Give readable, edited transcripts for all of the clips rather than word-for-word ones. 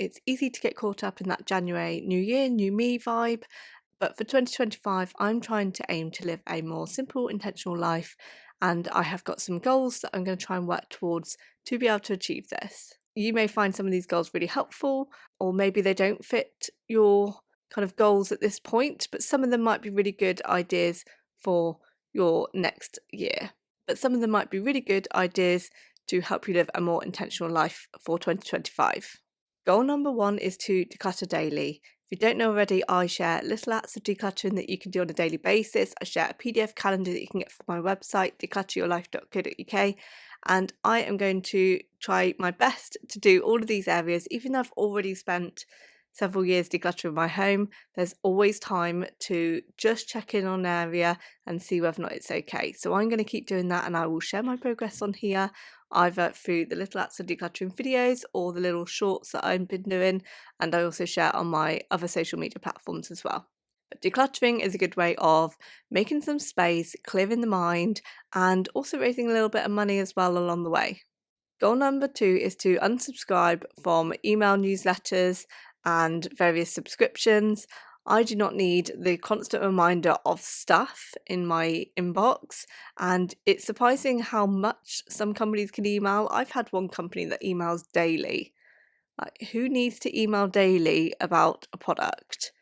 It's easy to get caught up in that January, new year, new me vibe. But for 2025, I'm trying to aim to live a more simple, intentional life. And I have got some goals that I'm going to try and work towards to be able to achieve this. You may find some of these goals really helpful, or maybe they don't fit your kind of goals at this point, but some of them might be really good ideas for your next year. But some of them might be really good ideas to help you live a more intentional life for 2025. Goal number 1 is to declutter daily. If you don't know already, I share little acts of decluttering that you can do on a daily basis. I share a PDF calendar that you can get from my website, declutteryourlife.co.uk, and I am going to try my best to do all of these areas. Even though I've already spent several years decluttering my home, there's always time to just check in on an area and see whether or not it's okay. So I'm going to keep doing that, and I will share my progress on here, either through the little acts of decluttering videos or the little shorts that I've been doing, and I also share on my other social media platforms as well. But decluttering is a good way of making some space, clearing the mind, and also raising a little bit of money as well along the way. Goal number 2 is to unsubscribe from email newsletters and various subscriptions. I do not need the constant reminder of stuff in my inbox, and it's surprising how much some companies can email. I've had one company that emails daily. Like, who needs to email daily about a product?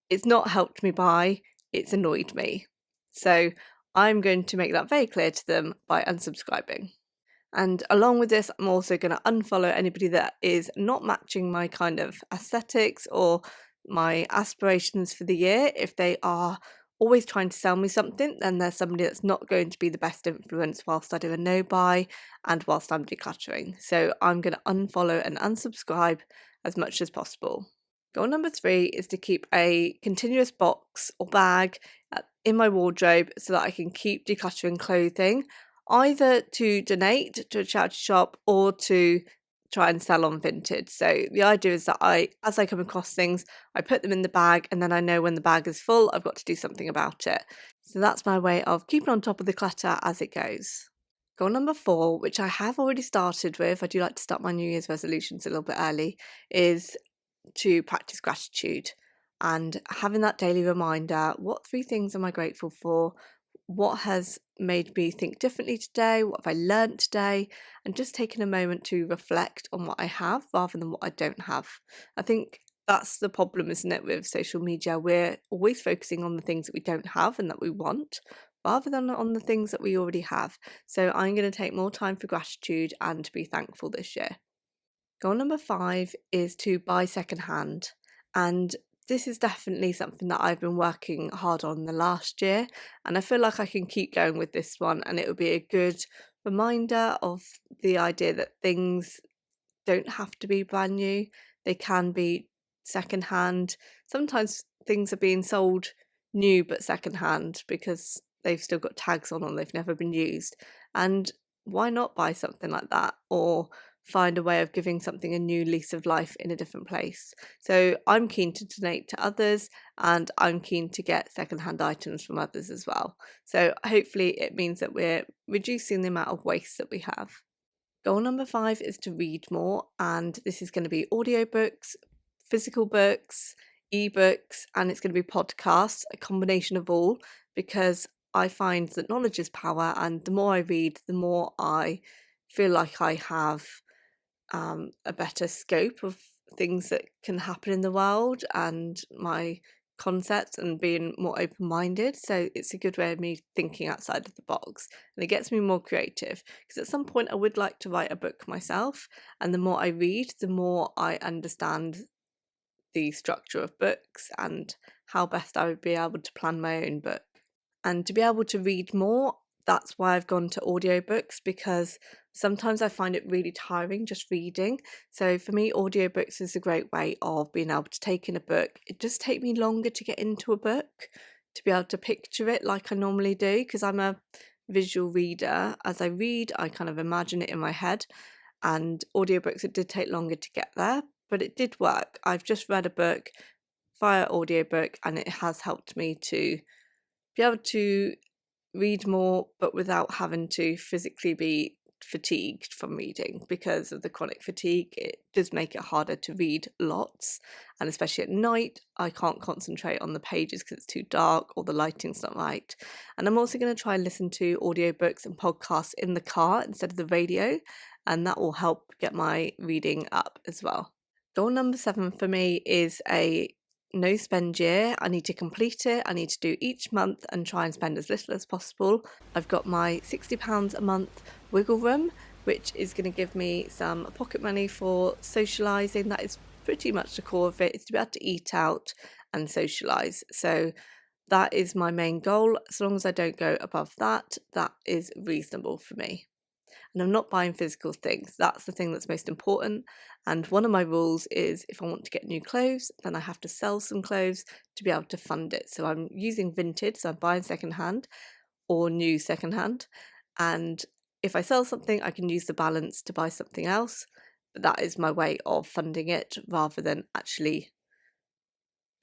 It's not helped me buy, it's annoyed me. So I'm going to make that very clear to them by unsubscribing. And along with this, I'm also going to unfollow anybody that is not matching my kind of aesthetics or my aspirations for the year. If they are always trying to sell me something, then there's somebody that's not going to be the best influence whilst I do a no buy and whilst I'm decluttering. So I'm going to unfollow and unsubscribe as much as possible. Goal number 3 is to keep a continuous box or bag in my wardrobe so that I can keep decluttering clothing, either to donate to a charity shop or to try and sell on Vinted. So the idea is that as I come across things, I put them in the bag, and then I know when the bag is full, I've got to do something about it. So that's my way of keeping on top of the clutter as it goes. Goal number 4, which I have already started with, I do like to start my New Year's resolutions a little bit early, is to practice gratitude and having that daily reminder. What 3 things am I grateful for? What has made me think differently today? What have I learnt today? And just taking a moment to reflect on what I have rather than what I don't have. I think that's the problem, isn't it, with social media? We're always focusing on the things that we don't have and that we want, rather than on the things that we already have. So I'm going to take more time for gratitude and to be thankful this year. Goal number 5 is to buy secondhand, and this is definitely something that I've been working hard on the last year, and I feel like I can keep going with this one, and it will be a good reminder of the idea that things don't have to be brand new, they can be secondhand. Sometimes things are being sold new but secondhand because they've still got tags on or they've never been used, and why not buy something like that, or find a way of giving something a new lease of life in a different place. So I'm keen to donate to others, and I'm keen to get secondhand items from others as well. So hopefully it means that we're reducing the amount of waste that we have. Goal number 5 is to read more, and this is going to be audiobooks, physical books, ebooks, and it's going to be podcasts, a combination of all, because I find that knowledge is power, and the more I read, the more I feel like I have a better scope of things that can happen in the world and my concepts, and being more open-minded. So it's a good way of me thinking outside of the box, and it gets me more creative, because at some point I would like to write a book myself, and the more I read, the more I understand the structure of books and how best I would be able to plan my own book. And to be able to read more, that's why I've gone to audiobooks, because sometimes I find it really tiring just reading. So for me, audiobooks is a great way of being able to take in a book. It does take me longer to get into a book, to be able to picture it like I normally do, because I'm a visual reader. As I read, I kind of imagine it in my head, and audiobooks, it did take longer to get there, but it did work. I've just read a book via audiobook, and it has helped me to be able to read more, but without having to physically be fatigued from reading because of the chronic fatigue. It does make it harder to read lots, and especially at night I can't concentrate on the pages because it's too dark or the lighting's not right. And I'm also going to try and listen to audiobooks and podcasts in the car instead of the radio, and that will help get my reading up as well. Goal number 7 for me is a no spend year. I need to complete it. I need to do each month and try and spend as little as possible. I've got my £60 a month wiggle room, which is going to give me some pocket money for socialising. That is pretty much the core of it, is to be able to eat out and socialise. So that is my main goal. As long as I don't go above that, that is reasonable for me. And I'm not buying physical things. That's the thing that's most important. And one of my rules is if I want to get new clothes, then I have to sell some clothes to be able to fund it. So I'm using vintage, so I'm buying secondhand or new secondhand. And if I sell something, I can use the balance to buy something else. But that is my way of funding it rather than actually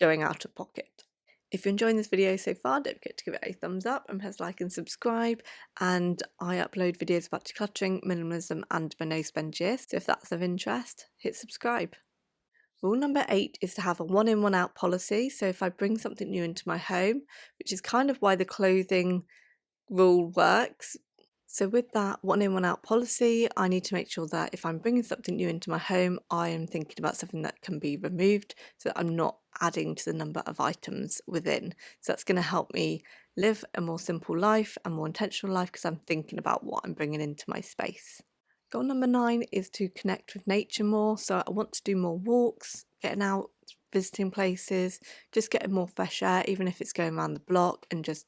going out of pocket. If you're enjoying this video so far, don't forget to give it a thumbs up and press like and subscribe. And I upload videos about decluttering, minimalism and my no spend year. So if that's of interest, hit subscribe. Rule number 8 is to have a one in, one out policy. So if I bring something new into my home, which is kind of why the clothing rule works. So with that one in, one out policy, I need to make sure that if I'm bringing something new into my home, I am thinking about something that can be removed so that I'm not adding to the number of items within. So that's going to help me live a more simple life and more intentional life because I'm thinking about what I'm bringing into my space. Goal number 9 is to connect with nature more. So I want to do more walks, getting out, visiting places, just getting more fresh air, even if it's going around the block and just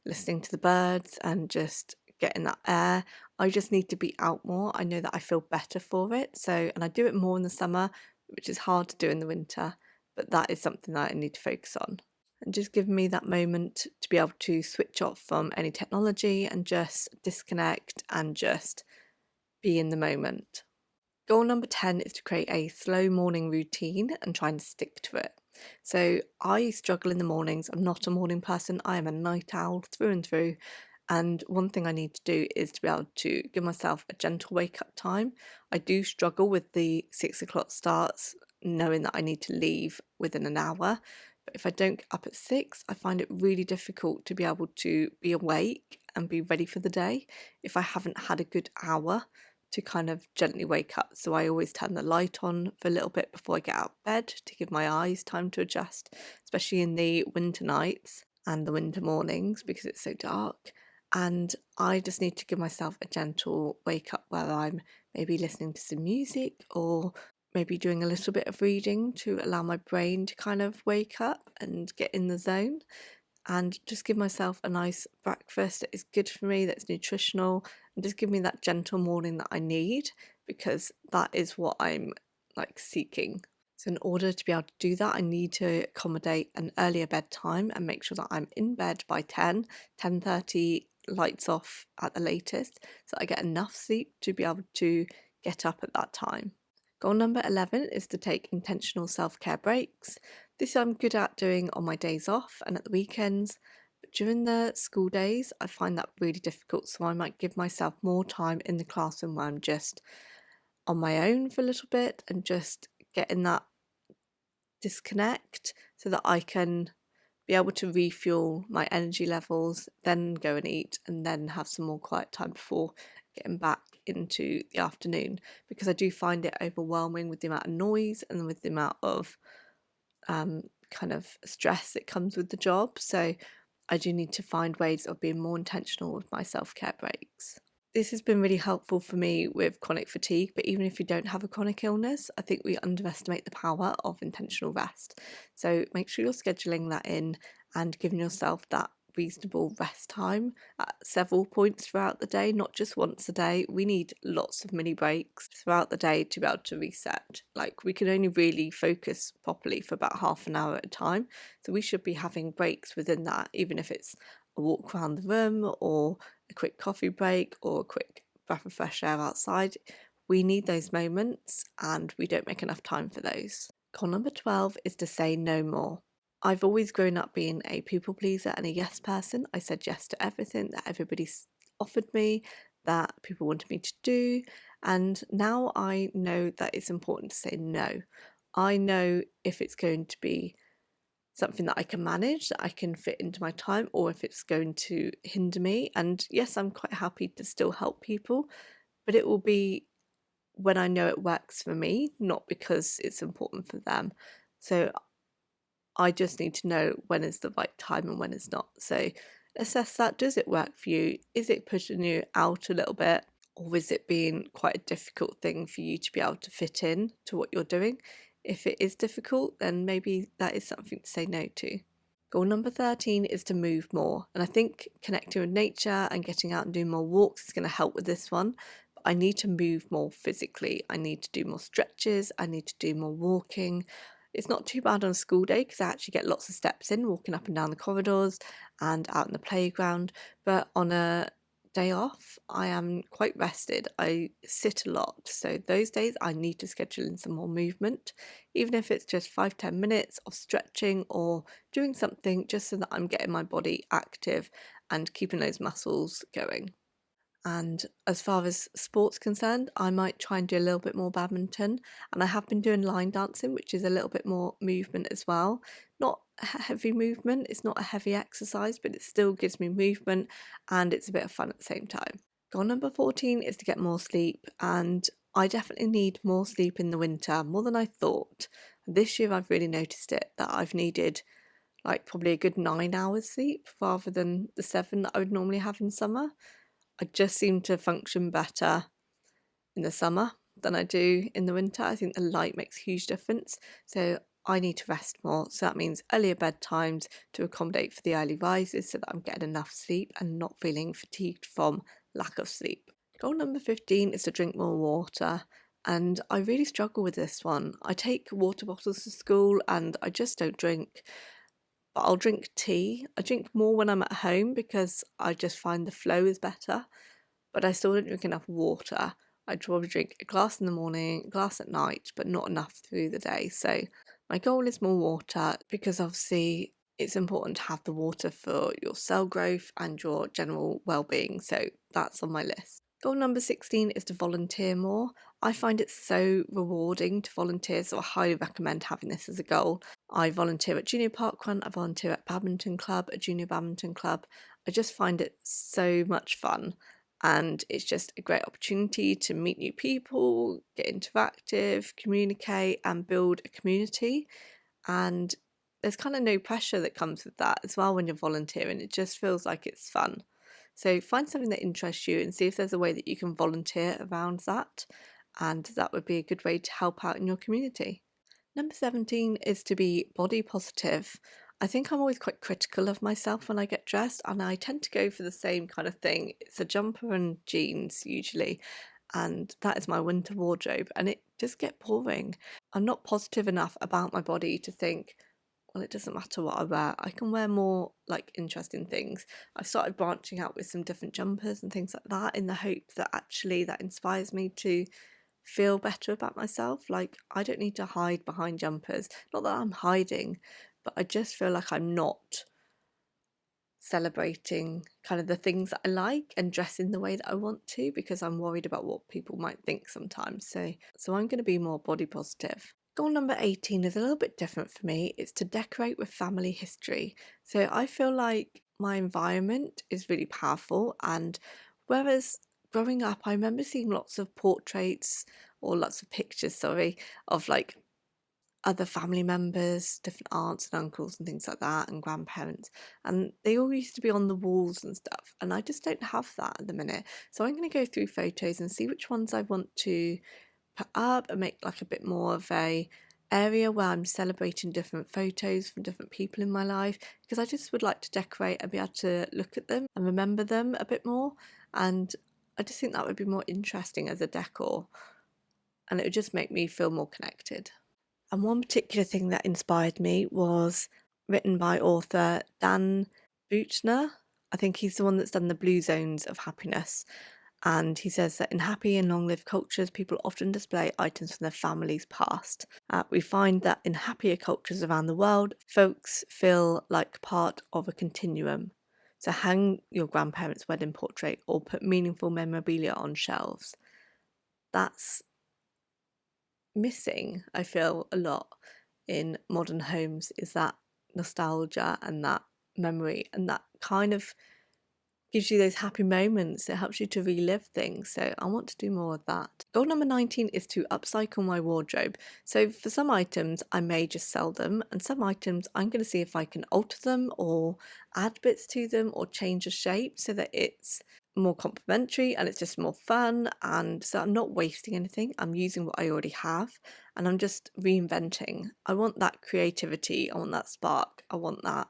listening to the birds and just getting that air. I just need to be out more. I know that I feel better for it. So, and I do it more in the summer, which is hard to do in the winter, but that is something that I need to focus on. And just give me that moment to be able to switch off from any technology and just disconnect and just be in the moment. Goal number 10 is to create a slow morning routine and try and stick to it. So I struggle in the mornings. I'm not a morning person. I am a night owl through and through. And one thing I need to do is to be able to give myself a gentle wake up time. I do struggle with the 6 o'clock starts, knowing that I need to leave within an hour. But if I don't get up at 6, I find it really difficult to be able to be awake and be ready for the day if I haven't had a good hour to kind of gently wake up. So I always turn the light on for a little bit before I get out of bed to give my eyes time to adjust, especially in the winter nights and the winter mornings because it's so dark. And I just need to give myself a gentle wake up where I'm maybe listening to some music or maybe doing a little bit of reading to allow my brain to kind of wake up and get in the zone, and just give myself a nice breakfast that is good for me, that's nutritional, and just give me that gentle morning that I need, because that is what I'm like seeking. So in order to be able to do that, I need to accommodate an earlier bedtime and make sure that I'm in bed by 10:30, lights off at the latest, so I get enough sleep to be able to get up at that time. Goal number 11 is to take intentional self-care breaks. This I'm good at doing on my days off and at the weekends, but during the school days I find that really difficult, so I might give myself more time in the classroom where I'm just on my own for a little bit and just get in that disconnect so that I can be able to refuel my energy levels, then go and eat, and then have some more quiet time before getting back into the afternoon, because I do find it overwhelming with the amount of noise and with the amount of kind of stress that comes with the job. So I do need to find ways of being more intentional with my self-care breaks. This has been really helpful for me with chronic fatigue, but even if you don't have a chronic illness, I think we underestimate the power of intentional rest. So make sure you're scheduling that in and giving yourself that reasonable rest time at several points throughout the day, not just once a day. We need lots of mini breaks throughout the day to be able to reset. Like, we can only really focus properly for about half an hour at a time, so we should be having breaks within that, even if it's a walk around the room or a quick coffee break or a quick breath of fresh air outside. We need those moments and we don't make enough time for those. Goal number 12 is to say no more. I've always grown up being a people pleaser and a yes person. I said yes to everything that everybody offered me, that people wanted me to do. And now I know that it's important to say no. I know if it's going to be something that I can manage, that I can fit into my time, or if it's going to hinder me. And yes, I'm quite happy to still help people, but it will be when I know it works for me, not because it's important for them. So I just need to know when is the right time and when it's not. So assess that. Does it work for you? Is it pushing you out a little bit? Or is it being quite a difficult thing for you to be able to fit in to what you're doing? If it is difficult, then maybe that is something to say no to. Goal number 13 is to move more. And I think connecting with nature and getting out and doing more walks is going to help with this one. But I need to move more physically. I need to do more stretches. I need to do more walking. It's not too bad on a school day because I actually get lots of steps in, walking up and down the corridors and out in the playground. But on a day off, I am quite rested. I sit a lot. So those days I need to schedule in some more movement, even if it's just 5-10 minutes of stretching or doing something just so that I'm getting my body active and keeping those muscles going. And as far as sports concerned, I might try and do a little bit more badminton. And I have been doing line dancing, which is a little bit more movement as well. Not heavy movement, it's not a heavy exercise, but it still gives me movement and it's a bit of fun at the same time. Goal number 14 is to get more sleep. And I definitely need more sleep in the winter, more than I thought. This year I've really noticed it, that I've needed like probably a good 9 hours sleep rather than the 7 that I would normally have in summer. I just seem to function better in the summer than I do in the winter. I think the light makes a huge difference. So I need to rest more. So that means earlier bedtimes to accommodate for the early rises so that I'm getting enough sleep and not feeling fatigued from lack of sleep. Goal number 15 is to drink more water. And I really struggle with this one. I take water bottles to school and I just don't drink. But I'll drink tea. I drink more when I'm at home because I just find the flow is better, but I still don't drink enough water. I'd probably drink a glass in the morning, a glass at night, but not enough through the day. So my goal is more water because obviously it's important to have the water for your cell growth and your general well-being. So that's on my list. Goal number 16 is to volunteer more. I find it so rewarding to volunteer, so I highly recommend having this as a goal. I volunteer at Junior Park Run, I volunteer at Badminton Club, a junior badminton club. I just find it so much fun and it's just a great opportunity to meet new people, get interactive, communicate and build a community. And there's kind of no pressure that comes with that as well when you're volunteering. It just feels like it's fun. So find something that interests you and see if there's a way that you can volunteer around that. And that would be a good way to help out in your community. Number 17 is to be body positive. I think I'm always quite critical of myself when I get dressed, and I tend to go for the same kind of thing. It's a jumper and jeans usually, and that is my winter wardrobe, and it just gets boring. I'm not positive enough about my body to think, well, it doesn't matter what I wear. I can wear more like interesting things. I've started branching out with some different jumpers and things like that in the hope that actually that inspires me to feel better about myself. Like, I don't need to hide behind jumpers. Not that I'm hiding, but I just feel like I'm not celebrating kind of the things that I like and dressing the way that I want to because I'm worried about what people might think sometimes. So I'm going to be more body positive. Goal number 18 is a little bit different for me. It's to decorate with family history. So I feel like my environment is really powerful, and whereas growing up I remember seeing lots of portraits or lots of pictures, sorry, of like other family members, different aunts and uncles and things like that, and grandparents, and they all used to be on the walls and stuff, and I just don't have that at the minute. So I'm going to go through photos and see which ones I want to put up and make like a bit more of a area where I'm celebrating different photos from different people in my life, because I just would like to decorate and be able to look at them and remember them a bit more, and I just think that would be more interesting as a decor and it would just make me feel more connected. And one particular thing that inspired me was written by author Dan Buchner. I think he's the one that's done the Blue Zones of Happiness. And he says that in happy and long lived cultures, people often display items from their family's past. We find that in happier cultures around the world, folks feel like part of a continuum. So hang your grandparents' wedding portrait or put meaningful memorabilia on shelves. That's missing, I feel, a lot in modern homes, is that nostalgia and that memory, and that kind of gives you those happy moments. It helps you to relive things. So I want to do more of that. Goal number 19 is to upcycle my wardrobe. So for some items, I may just sell them, and some items I'm going to see if I can alter them or add bits to them or change the shape so that it's more complementary and it's just more fun. And so I'm not wasting anything. I'm using what I already have and I'm just reinventing. I want that creativity. I want that spark. I want that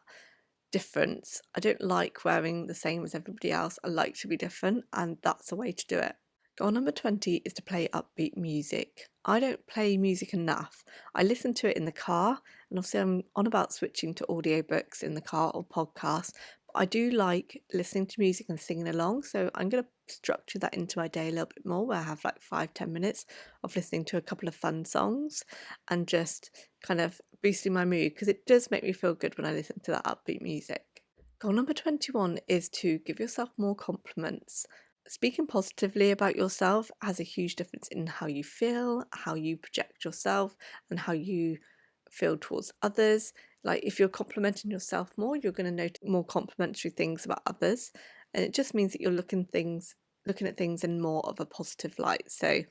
difference. I don't like wearing the same as everybody else. I like to be different, and that's a way to do it. Goal number 20 is to play upbeat music. I don't play music enough. I listen to it in the car, and obviously I'm on about switching to audiobooks in the car or podcasts. But I do like listening to music and singing along, so I'm going to structure that into my day a little bit more, where I have like 5-10 minutes of listening to a couple of fun songs and just kind of boosting my mood, because it does make me feel good when I listen to that upbeat music. Goal number 21 is to give yourself more compliments. Speaking positively about yourself has a huge difference in how you feel, how you project yourself, and how you feel towards others. Like if you're complimenting yourself more, you're going to notice more complimentary things about others, and it just means that you're looking at things in more of a positive light. So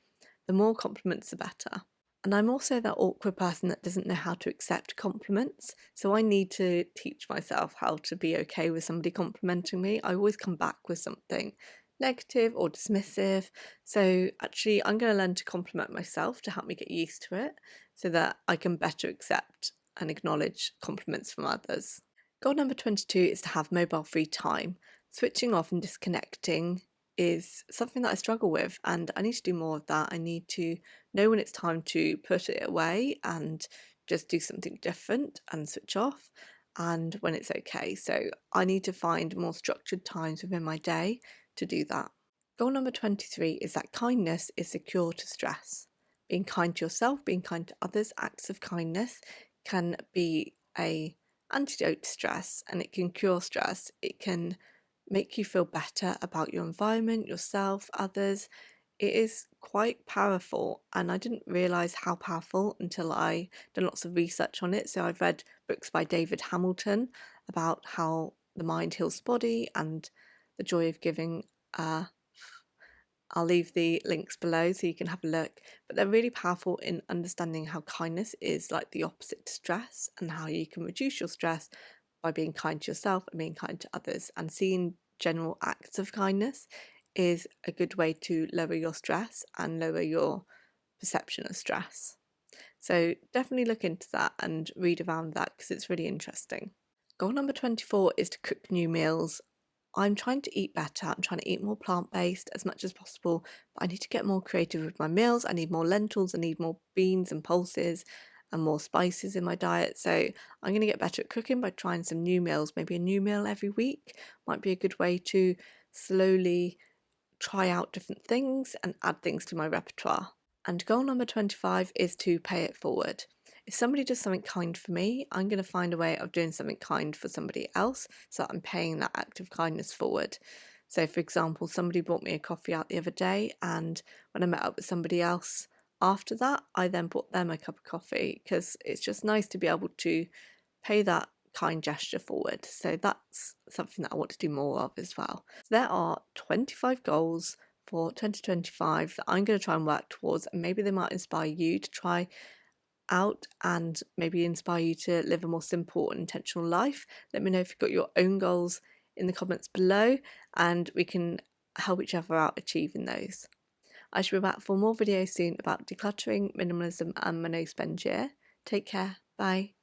the more compliments, the better. And I'm also that awkward person that doesn't know how to accept compliments. So I need to teach myself how to be okay with somebody complimenting me. I always come back with something negative or dismissive. So actually, I'm going to learn to compliment myself to help me get used to it so that I can better accept and acknowledge compliments from others. Goal number 22 is to have mobile free time. Switching off and disconnecting is something that I struggle with, and I need to do more of that. I need to know when it's time to put it away and just do something different and switch off, and when it's okay. So I need to find more structured times within my day to do that. Goal number 23 is that kindness is the cure to stress. Being kind to yourself, being kind to others, acts of kindness can be a antidote to stress, and it can cure stress. It can make you feel better about your environment, yourself, others. It is quite powerful, and I didn't realise how powerful until I done lots of research on it. So I've read books by David Hamilton about how the mind heals the body and the joy of giving. I'll leave the links below so you can have a look, but they're really powerful in understanding how kindness is like the opposite to stress, and how you can reduce your stress by being kind to yourself and being kind to others. And seeing general acts of kindness is a good way to lower your stress and lower your perception of stress. So definitely look into that and read around that because it's really interesting. Goal number 24 is to cook new meals. I'm trying to eat better. I'm trying to eat more plant-based as much as possible, but I need to get more creative with my meals. I need more lentils, I need more beans and pulses and more spices in my diet. So I'm going to get better at cooking by trying some new meals. Maybe a new meal every week might be a good way to slowly try out different things and add things to my repertoire. And goal number 25 is to pay it forward. If somebody does something kind for me, I'm going to find a way of doing something kind for somebody else so that I'm paying that act of kindness forward. So, for example, somebody bought me a coffee out the other day, and when I met up with somebody else after that, I then bought them a cup of coffee because it's just nice to be able to pay that kind gesture forward. So that's something that I want to do more of as well. So there are 25 goals for 2025 that I'm going to try and work towards, and maybe they might inspire you to try out and maybe inspire you to live a more simple and intentional life. Let me know if you've got your own goals in the comments below, and we can help each other out achieving those. I shall be back for more videos soon about decluttering, minimalism and my no spend year. Take care. Bye.